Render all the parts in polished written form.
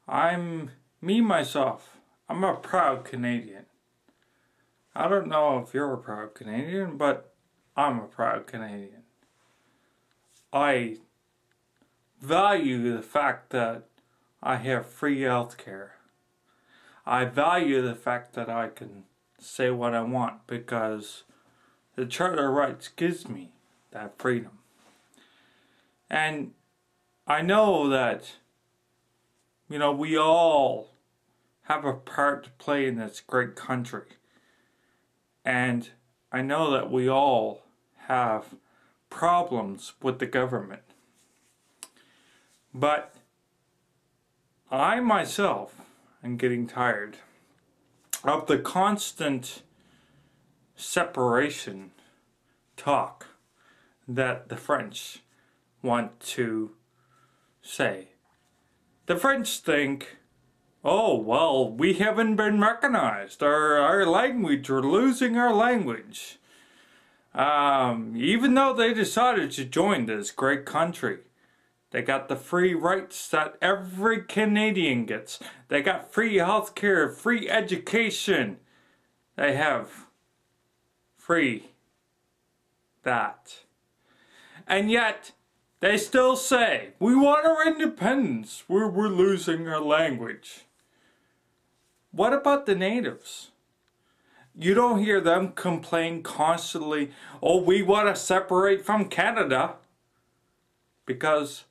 Myself, I'm a proud Canadian. I don't know if you're a proud Canadian, but I'm a proud Canadian. I value the fact that I have free health care. I value the fact that I can say what I want because the Charter of Rights gives me that freedom. And I know that, we all have a part to play in this great country. And I know that we all have problems with the government. But I myself am getting tired of the constant separation talk that the French want to say. The French think, oh, well, we haven't been recognized. Our language, we're losing our language. Even though they decided to join this great country, they got the free rights that every Canadian gets. They got free health care, free education. They have free that. And yet, they still say, we want our independence. We're losing our language. What about the natives? You don't hear them complain constantly, oh, we want to separate from Canada. Because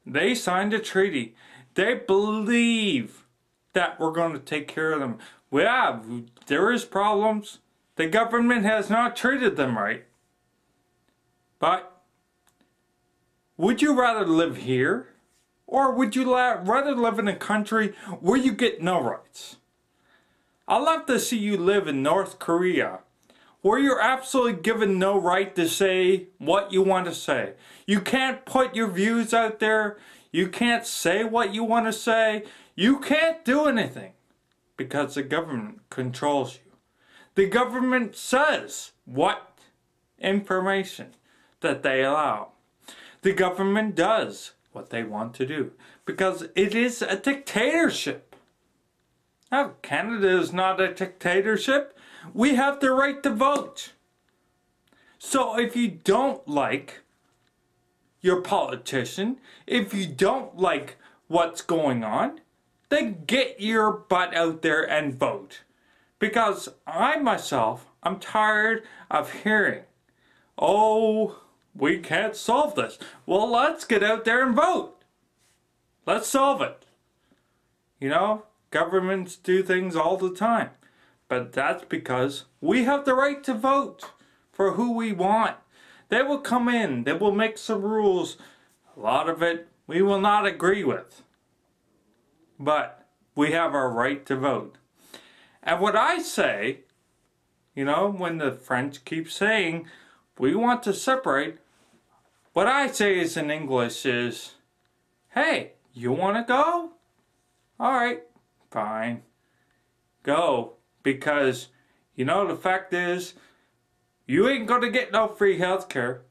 they signed a treaty. They believe that we're going to take care of them. There is problems. The government has not treated them right. But would you rather live here? Or would you rather live in a country where you get no rights? I'd love to see you live in North Korea, where you're absolutely given no right to say what you want to say. You can't put your views out there. You can't say what you want to say. You can't do anything because the government controls you. The government says what information that they allow. The government does what they want to do because it is a dictatorship. Now, Canada is not a dictatorship. We have the right to vote. So if you don't like your politician, if you don't like what's going on, then get your butt out there and vote. Because I myself, I'm tired of hearing, oh, we can't solve this. Well, let's get out there and vote. Let's solve it. Governments do things all the time. But that's because we have the right to vote for who we want. They will come in, they will make some rules. A lot of it we will not agree with. But we have our right to vote. And what I say, when the French keep saying, we want to separate, what I say is in English is, hey, you want to go? Alright, fine. Go. Because, the fact is, you ain't going to get no free health care.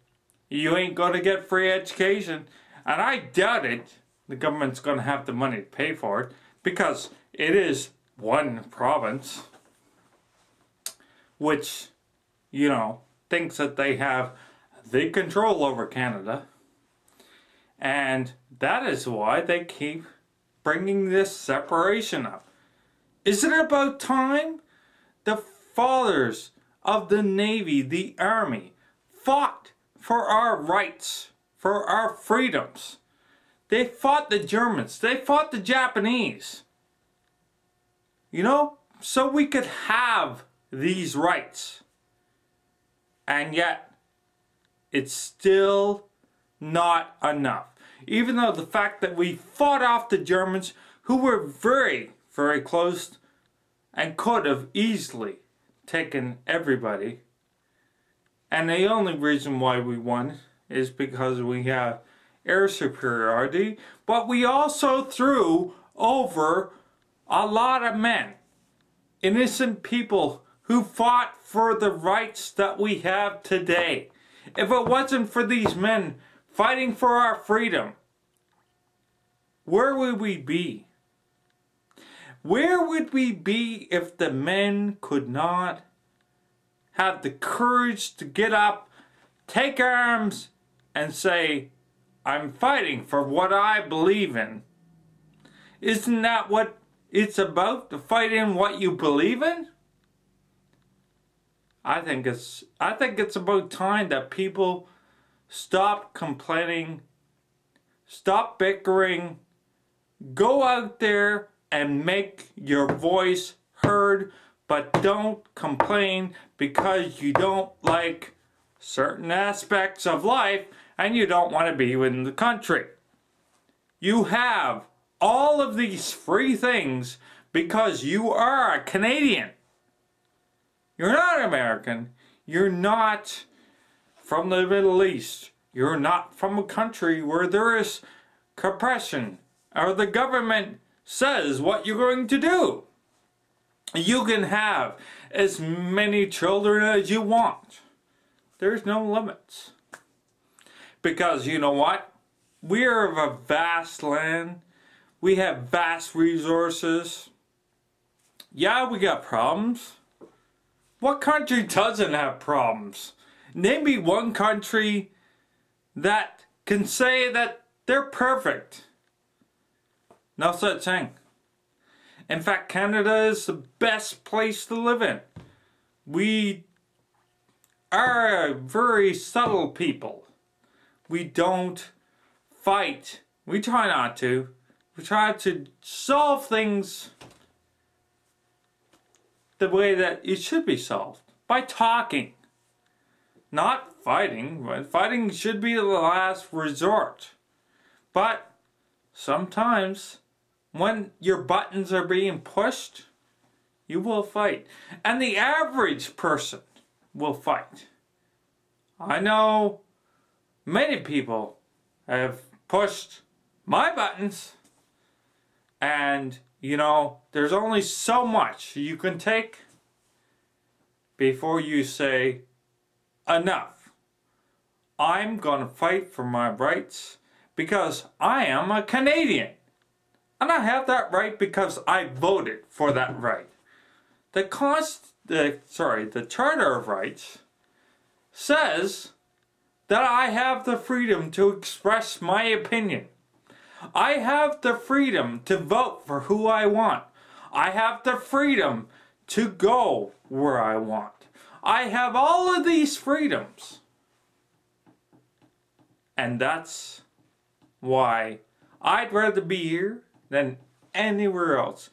You ain't going to get free education. And I doubt it, the government's going to have the money to pay for it. Because it is one province, which, thinks that they have the control over Canada. And that is why they keep bringing this separation up. Isn't it about time? The fathers of the Navy, the Army, fought for our rights, for our freedoms. They fought the Germans. They fought the Japanese. So we could have these rights. And yet, it's still not enough. Even though the fact that we fought off the Germans, who were very, very close and could have easily taken everybody. And the only reason why we won is because we have air superiority, but we also threw over a lot of men, innocent people who fought for the rights that we have today. If it wasn't for these men fighting for our freedom, where would we be? Where would we be if the men could not have the courage to get up, take arms, and say, I'm fighting for what I believe in? Isn't that what it's about, to fight in what you believe in? I think it's about time that people stop complaining, stop bickering, go out there and make your voice heard, but don't complain because you don't like certain aspects of life and you don't want to be in the country. You have all of these free things because you are a Canadian. You're not American. You're not from the Middle East. You're not from a country where there is oppression or the government says what you're going to do. You can have as many children as you want. There's no limits. Because you know what? We are of a vast land. We have vast resources. Yeah, we got problems. What country doesn't have problems? Name me one country that can say that they're perfect. No such thing. In fact, Canada is the best place to live in. We are a very subtle people. We don't fight. We try not to. We try to solve things the way that it should be solved. By talking. Not fighting. Fighting should be the last resort. But sometimes when your buttons are being pushed, you will fight. And the average person will fight. I know many people have pushed my buttons, and you know, there's only so much you can take before you say, enough. I'm gonna fight for my rights because I am a Canadian. And I have that right because I voted for that right. The Charter of Rights says that I have the freedom to express my opinion. I have the freedom to vote for who I want. I have the freedom to go where I want. I have all of these freedoms. And that's why I'd rather be here than anywhere else.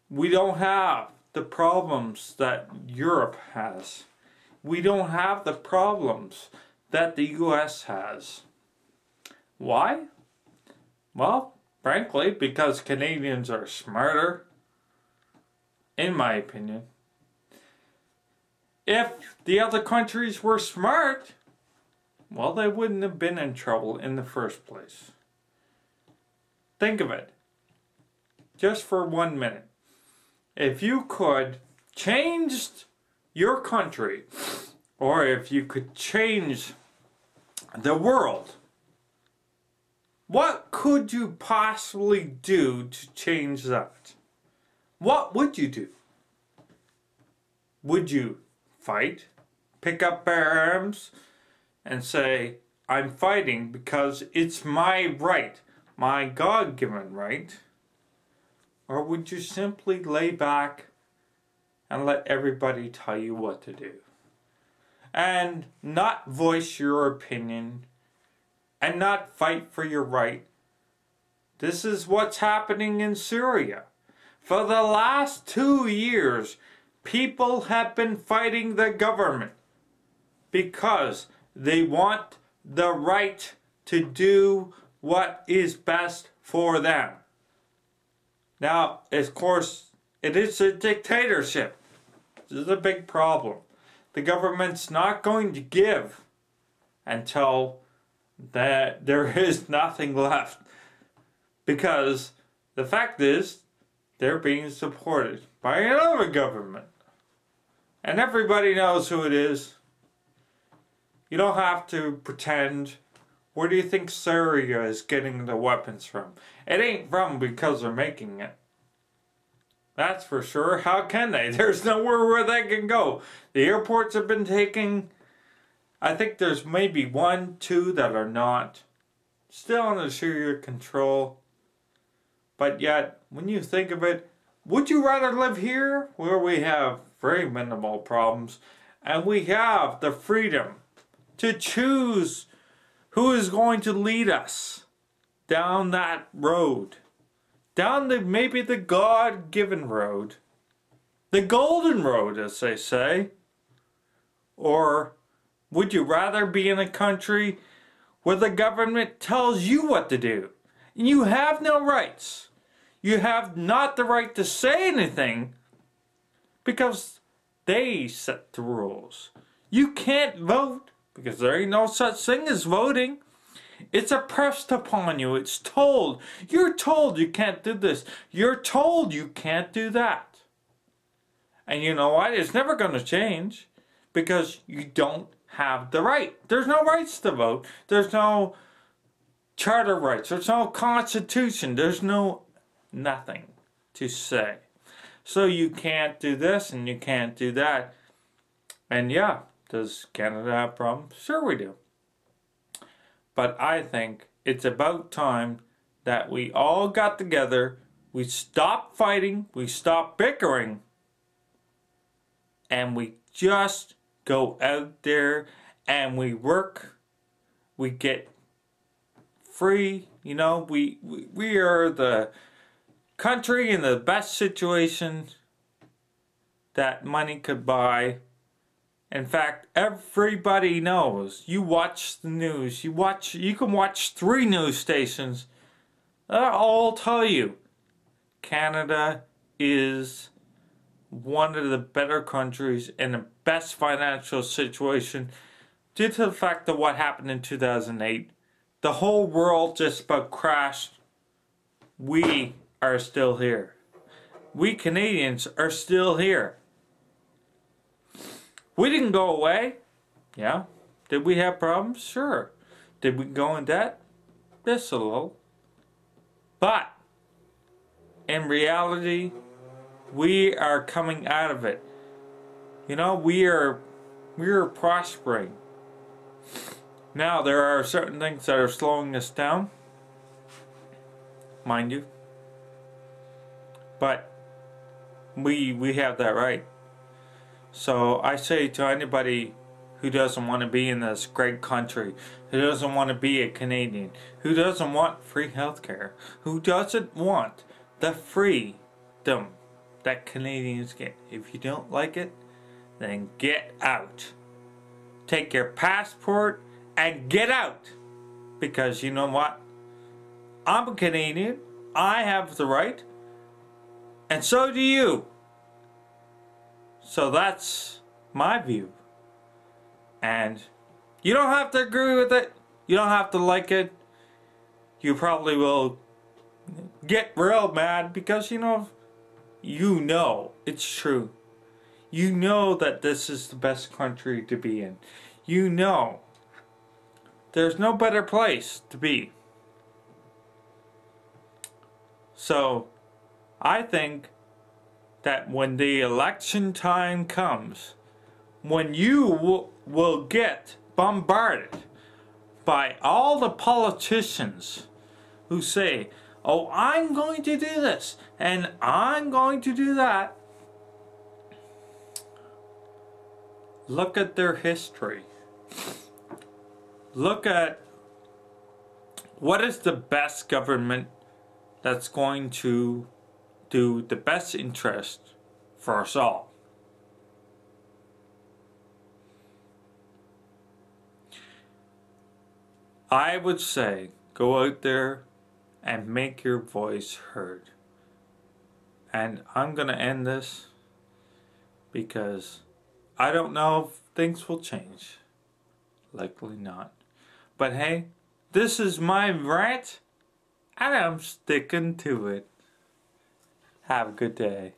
We don't have the problems that Europe has. We don't have the problems that the US has. Why? Well, frankly, because Canadians are smarter, in my opinion. If the other countries were smart, well, they wouldn't have been in trouble in the first place. Think of it, just for 1 minute. If you could change your country, or if you could change the world, what could you possibly do to change that? What would you do? Would you fight, pick up arms, and say, I'm fighting because it's my right, my God-given right? Or would you simply lay back and let everybody tell you what to do? And not voice your opinion, and not fight for your right. This is what's happening in Syria. For the last 2 years, people have been fighting the government because they want the right to do what is best for them. Now, of course, it is a dictatorship. This is a big problem. The government's not going to give until that there is nothing left. Because the fact is, they're being supported by another government. And everybody knows who it is. You don't have to pretend Where do you think Syria is getting the weapons from? It ain't from because they're making it. That's for sure. How can they? There's nowhere where they can go. The airports have been taken. I think there's maybe 1, 2 that are not still under Syria control. But yet, when you think of it, would you rather live here where we have very minimal problems and we have the freedom to choose who is going to lead us down that road? Down maybe the God-given road. The golden road, as they say. Or would you rather be in a country where the government tells you what to do? And you have no rights. You have not the right to say anything because they set the rules. You can't vote because there ain't no such thing as voting. It's impressed upon you. It's told. You're told you can't do this. You're told you can't do that. And you know what? It's never going to change because you don't have the right. There's no rights to vote. There's no charter rights. There's no constitution. There's no nothing to say. So you can't do this and you can't do that. And yeah, does Canada have problems? Sure we do. But I think it's about time that we all got together, we stopped fighting, we stopped bickering, and we just go out there and we work, we get free, you know, we are the country in the best situation that money could buy. In fact, everybody knows. You watch the news. You can watch 3 news stations. They'll all tell you Canada is one of the better countries in the best financial situation due to the fact that what happened in 2008. The whole world just about crashed. We are still here. We Canadians are still here. We didn't go away. Yeah. Did we have problems? Sure. Did we go in debt? Just a little. But in reality, we are coming out of it. You know, we are prospering. Now, there are certain things that are slowing us down. Mind you. But we have that right. So I say to anybody who doesn't want to be in this great country, who doesn't want to be a Canadian, who doesn't want free healthcare, who doesn't want the freedom that Canadians get. If you don't like it, then get out. Take your passport and get out. Because you know what? I'm a Canadian. I have the right. And so do you. So that's my view. And you don't have to agree with it. You don't have to like it. You probably will get real mad because you know it's true. You know that this is the best country to be in. You know there's no better place to be. So I think that when the election time comes, when you will get bombarded by all the politicians who say, oh, I'm going to do this and I'm going to do that. Look at their history. Look at what is the best government that's going to do the best interest for us all. I would say go out there and make your voice heard. And I'm going to end this because I don't know if things will change. Likely not. But hey, this is my rant and I'm sticking to it. Have a good day.